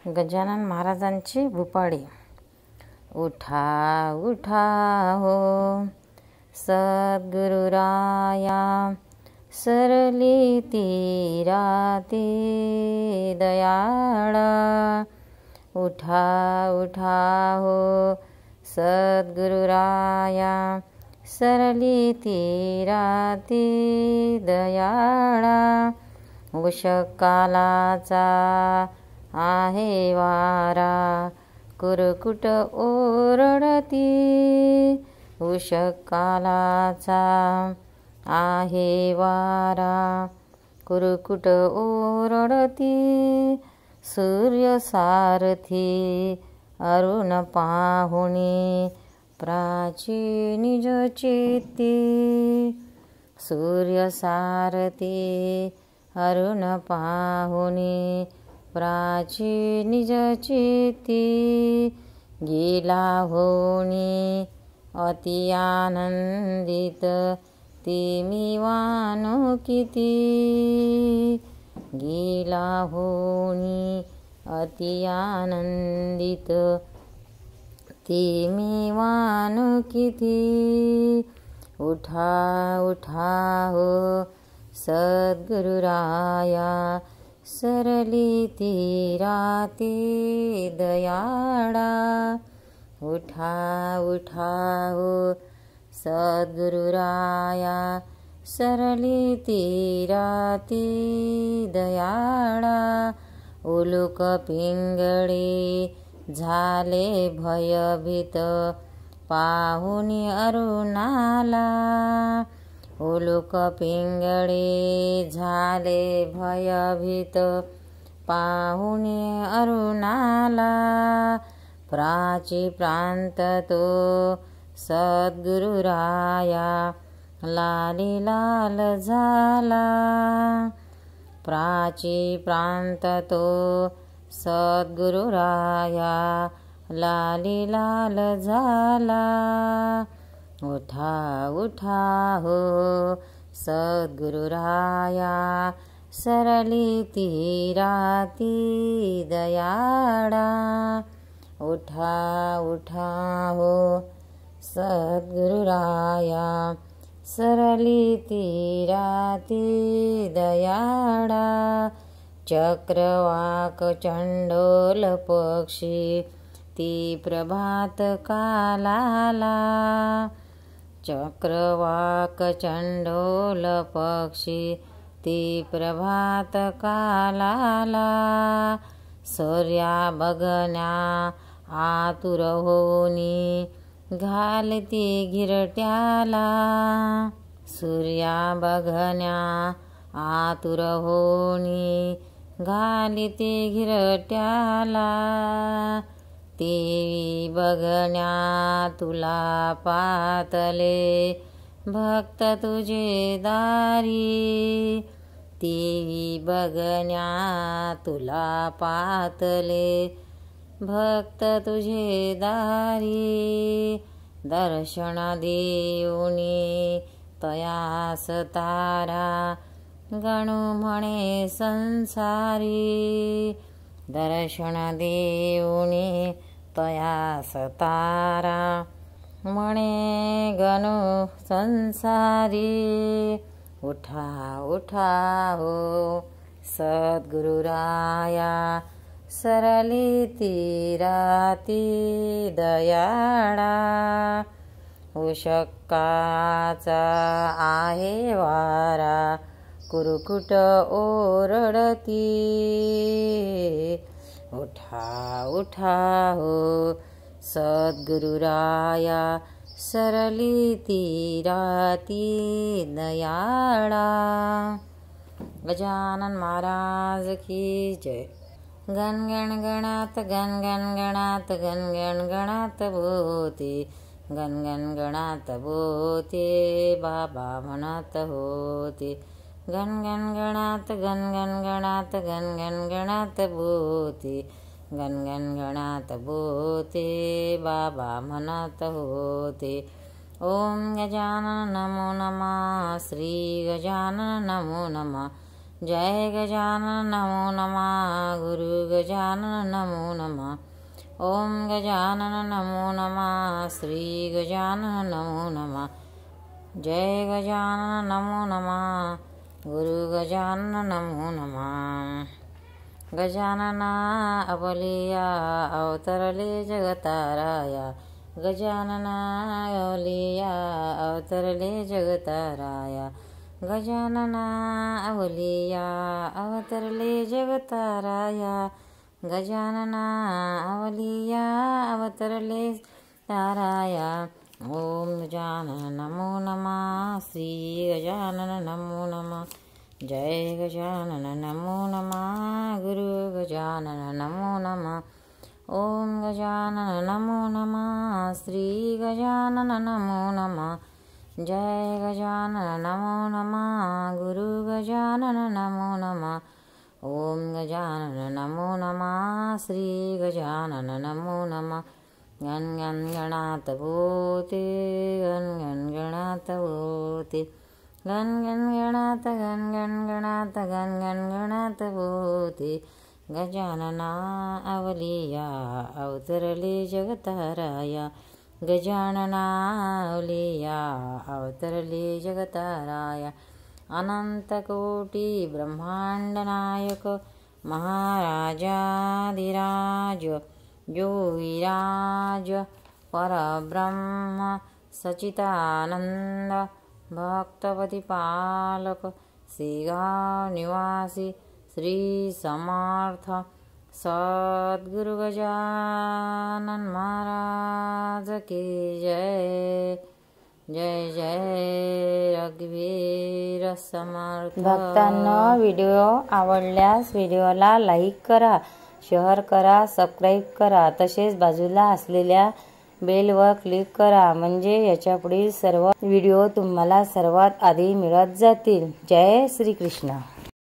गजानन महाराजांची भूपाळी. उठा उठा हो सद्गुरुराया, सरली ती राती दयाळा. उठा उठा हो सद्गुरुराया, सरली ती राती दयाळा. उषकालाचा आहे वारा, कुरकुट ओरडती. उषकालाचा आहे वारा, कुरकुट ओरडती. सूर्य सारथी अरुण पाहुणी, प्राची निज चित्ती. सूर्य सारथी अरुण पाहुणी, प्राची निज चित्ती. गेला होणी अति आनंदित, ती मी वानो किती. गेला होणी अति आनंदित, ती मी वानो किती. उठा उठा हो सद्गुरुराया, सरली ती राती दयाळा. उठा उठा हो सद्गुरुराया, सरली ती राती दयाळा. उलुक पिंगळे झाले भयभीत, पाहुनी अरुणाला. उलुक पिंगळे झाले भयभीत, पाहुनी अरुणाला. प्राची प्रांत तो सद्गुरुराया, लाली लाल झाला. प्राची प्रांत तो सद्गुरुराया, लाली लाल झाला. उठा उठा हो सद्गुरुराया, सरली ती राती दयाळा. उठा उठा हो सद्गुरुराया, सरली ती राती दयाळा. चक्रवाक चंडोल पक्षी, ती प्रभात कालाला. चक्रवाक चंडोल पक्षी, ती प्रभात कालाला. सूर्या बघण्या आतुर होनी, घालती घिरट्याला. सूर्या बघण्या आतुर होनी, घालती घिरट्याला. ती बघण्या तुला पातले, भक्त तुझे दारी. ती बघण्या तुला पातले, भक्त तुझे दारी. दर्शन देऊनी तयास तारा, गणू म्हणे संसारी. दर्शन देऊनी तयास तारा, म्हणे गणू संसारी. उठा उठा हो सद्गुरुराया, सरली ती राती दयाळा. उषकाचा आहे वारा, कुरकुट ओरडती. उठा उठा हो सद्गुरुराया, सरली ती राती दयाळा. गजानन महाराज की जय. गण गण गणात गण गण गणात गण गण गणात भोते. गण गण गणात भोते, बाबा म्हणत होते. गण गण गणात गण गण गणात गण गण गणात भोते. गण गण गणात भोते, बाबा म्हणत होते. ओम गजानन नमो नमः, श्री गजानन नमो नमः. जय गजानन नमो नमः गुरु गजानन नमो नमः ओम गजानन नमो नमः श्री गजानन नमो नमः जय गजानन नमो नमः गुरु गजानन नमो नमः गजानना अवलिया अवतरले जगताराया गजानना अवलिया अवतरले जगताराया गजानना अवलिया अवतरले जगताराया गजानना अवलिया अवतरले ताराया ओम गजानन नमो नमः श्री गजानन नमो नमः जय गजानन नमो नमः गुरु गजानन नमो नमः ओम गजानन नमो नमः श्री गजानन नमो नमः जय गजानन नमो नमः गुरु गजानन नमो नमः ओम गजानन नमो नमः श्री गजानन नमो नमः गण गण गणात भूते गण गण गणात भूते गण गण गणात गण गण गणात गण गण गणात भूते गजानना अवलिया अवतरले जगताराया गजानना अवलिया अवतरले जगताराया अनंत कोटि ब्रह्मांड नायक महाराजाधिराज जो विराज परब्रह्म सचितानंद भक्तपतिपालक श्रीगाव निवासी श्री समर्थ सद्गुरु गजानन महाराज की जय जय जय रघुवीर समर्थ। भक्तांनो, व्हिडिओ आवडल्यास व्हिडिओला लाईक करा, शेअर करा, सबस्क्राईब करा, तसेच बाजूला असलेल्या बेलवर क्लिक करा, म्हणजे याच्या पुढील सर्व व्हिडिओ तुम्हाला सर्वात आधी मिळत जातील। जय श्री कृष्ण।